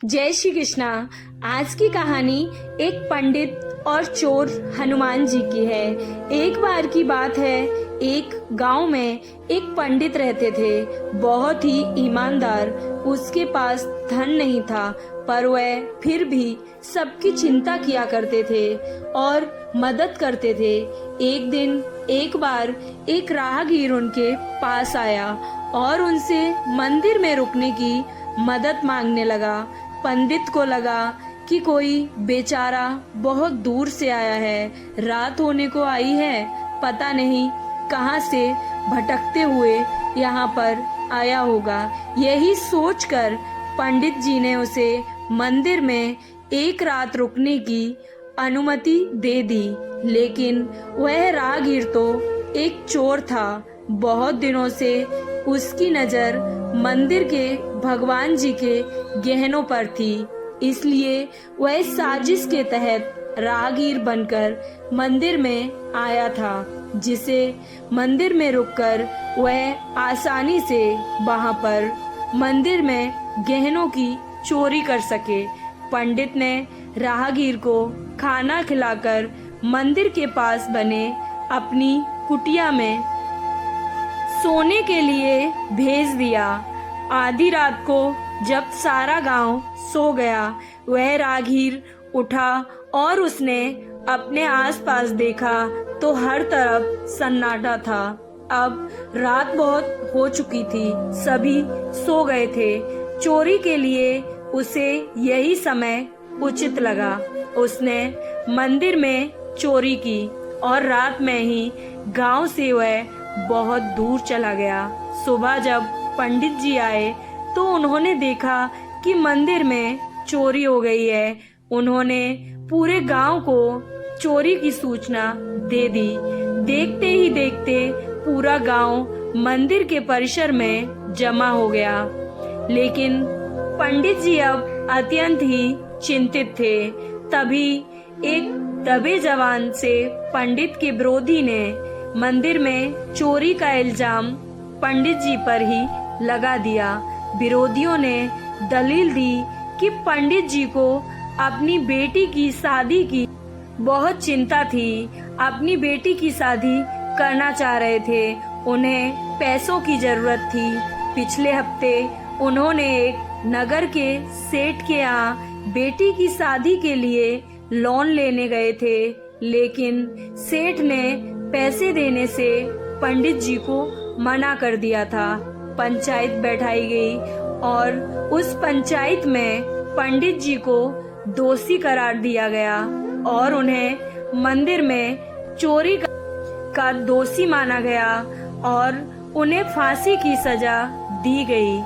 जय श्री कृष्णा। आज की कहानी एक पंडित और चोर हनुमान जी की है। एक बार की बात है, एक गांव में एक पंडित रहते थे, बहुत ही ईमानदार। उसके पास धन नहीं था, पर वह फिर भी सबकी चिंता किया करते थे और मदद करते थे। एक दिन एक बार एक राहगीर उनके पास आया और उनसे मंदिर में रुकने की मदद मांगने लगा। पंडित को लगा कि कोई बेचारा बहुत दूर से आया है, रात होने को आई है, पता नहीं कहां से भटकते हुए यहाँ पर आया होगा। यही सोचकर पंडित जी ने उसे मंदिर में एक रात रुकने की अनुमति दे दी। लेकिन वह राहगीर तो एक चोर था। बहुत दिनों से उसकी नजर मंदिर के भगवान जी के गहनों पर थी, इसलिए वह साजिश के तहत राहगीर बनकर मंदिर में आया था, जिसे मंदिर में रुककर वह आसानी से वहां पर मंदिर में गहनों की चोरी कर सके। पंडित ने राहगीर को खाना खिलाकर मंदिर के पास बने अपनी कुटिया में सोने के लिए भेज दिया। आधी रात को जब सारा गांव सो गया, वह राहगीर उठा और उसने अपने आसपास देखा तो हर तरफ सन्नाटा था। अब रात बहुत हो चुकी थी, सभी सो गए थे। चोरी के लिए उसे यही समय उचित लगा। उसने मंदिर में चोरी की और रात में ही गांव से वह बहुत दूर चला गया। सुबह जब पंडित जी आए तो उन्होंने देखा कि मंदिर में चोरी हो गई है। उन्होंने पूरे गांव को चोरी की सूचना दे दी। देखते ही देखते पूरा गांव मंदिर के परिसर में जमा हो गया। लेकिन पंडित जी अब अत्यंत ही चिंतित थे। तभी एक दबे जवान से पंडित के विरोधी ने मंदिर में चोरी का इल्जाम पंडित जी पर ही लगा दिया। विरोधियों ने दलील दी कि पंडित जी को अपनी बेटी की शादी की बहुत चिंता थी, अपनी बेटी की शादी करना चाह रहे थे, उन्हें पैसों की जरूरत थी। पिछले हफ्ते उन्होंने एक नगर के सेठ के यहाँ बेटी की शादी के लिए लोन लेने गए थे, लेकिन सेठ ने पैसे देने से पंडित जी को मना कर दिया था। पंचायत बैठाई गई और उस पंचायत में पंडित जी को दोषी करार दिया गया और उन्हें मंदिर में चोरी का दोषी माना गया और उन्हें फांसी की सजा दी गई।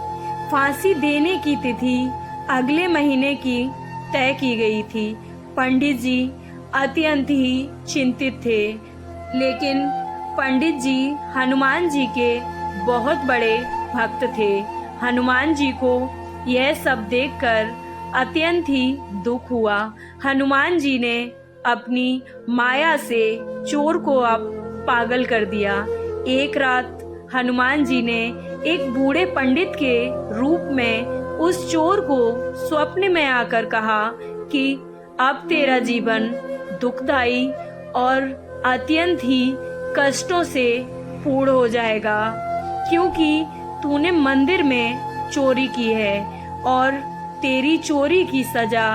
फांसी देने की तिथि अगले महीने की तय की गई थी। पंडित जी अत्यंत ही चिंतित थे, लेकिन पंडित जी हनुमान जी के बहुत बड़े भक्त थे। हनुमान जी को यह सब देखकर अत्यंत ही दुख हुआ। हनुमान जी ने अपनी माया से चोर को अब पागल कर दिया। एक रात हनुमान जी ने एक बूढ़े पंडित के रूप में उस चोर को स्वप्न में आकर कहा कि अब तेरा जीवन दुखदाई और अत्यंत ही कष्टों से पूर्ण हो जाएगा, क्योंकि तूने मंदिर में चोरी की है और तेरी चोरी की सजा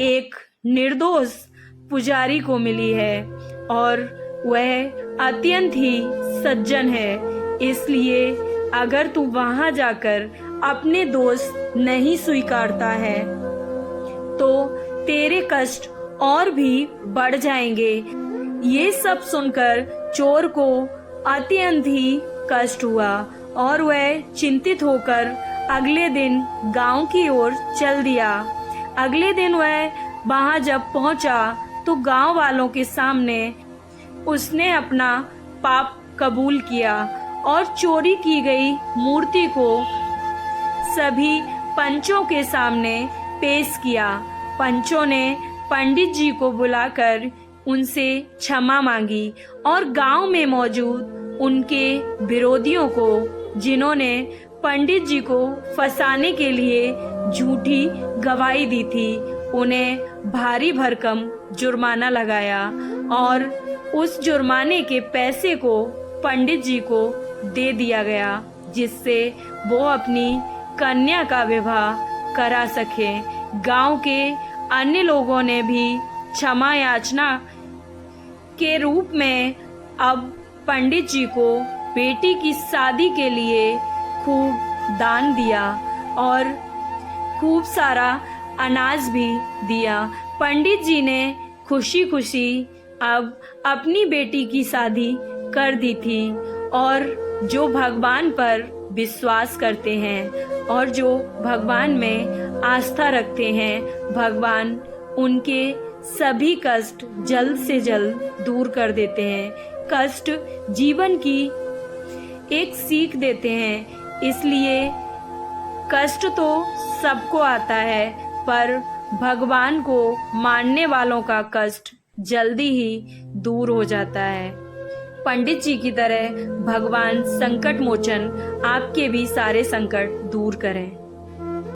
एक निर्दोष पुजारी को मिली है और वह अत्यंत ही सज्जन है। इसलिए अगर तू वहां जाकर अपने दोष नहीं स्वीकारता है तो तेरे कष्ट और भी बढ़ जाएंगे। ये सब सुनकर चोर को अत्यंत ही कष्ट हुआ और वह चिंतित होकर अगले दिन गांव की ओर चल दिया। अगले दिन वह वहां जब पहुंचा तो गांव वालों के सामने उसने अपना पाप कबूल किया और चोरी की गई मूर्ति को सभी पंचों के सामने पेश किया। पंचों ने पंडित जी को बुलाकर उनसे क्षमा मांगी और गांव में मौजूद उनके विरोधियों को, जिन्होंने पंडित जी को फंसाने के लिए झूठी गवाही दी थी। उन्हें भारी भरकम जुर्माना लगाया और उस जुर्माने के पैसे को पंडित जी को दे दिया गया, जिससे वो अपनी कन्या का विवाह करा सके। गांव के अन्य लोगों ने भी क्षमा याचना के रूप में अब पंडित जी को बेटी की शादी के लिए खूब दान दिया और खूब सारा अनाज भी दिया। पंडित जी ने खुशी खुशी अब अपनी बेटी की शादी कर दी थी। और जो भगवान पर विश्वास करते हैं और जो भगवान में आस्था रखते हैं, भगवान उनके सभी कष्ट जल्द से जल्द दूर कर देते हैं। कष्ट जीवन की एक सीख देते हैं, इसलिए कष्ट तो सबको आता है, पर भगवान को मानने वालों का कष्ट जल्दी ही दूर हो जाता है। पंडित जी की तरह भगवान संकट मोचन आपके भी सारे संकट दूर करें।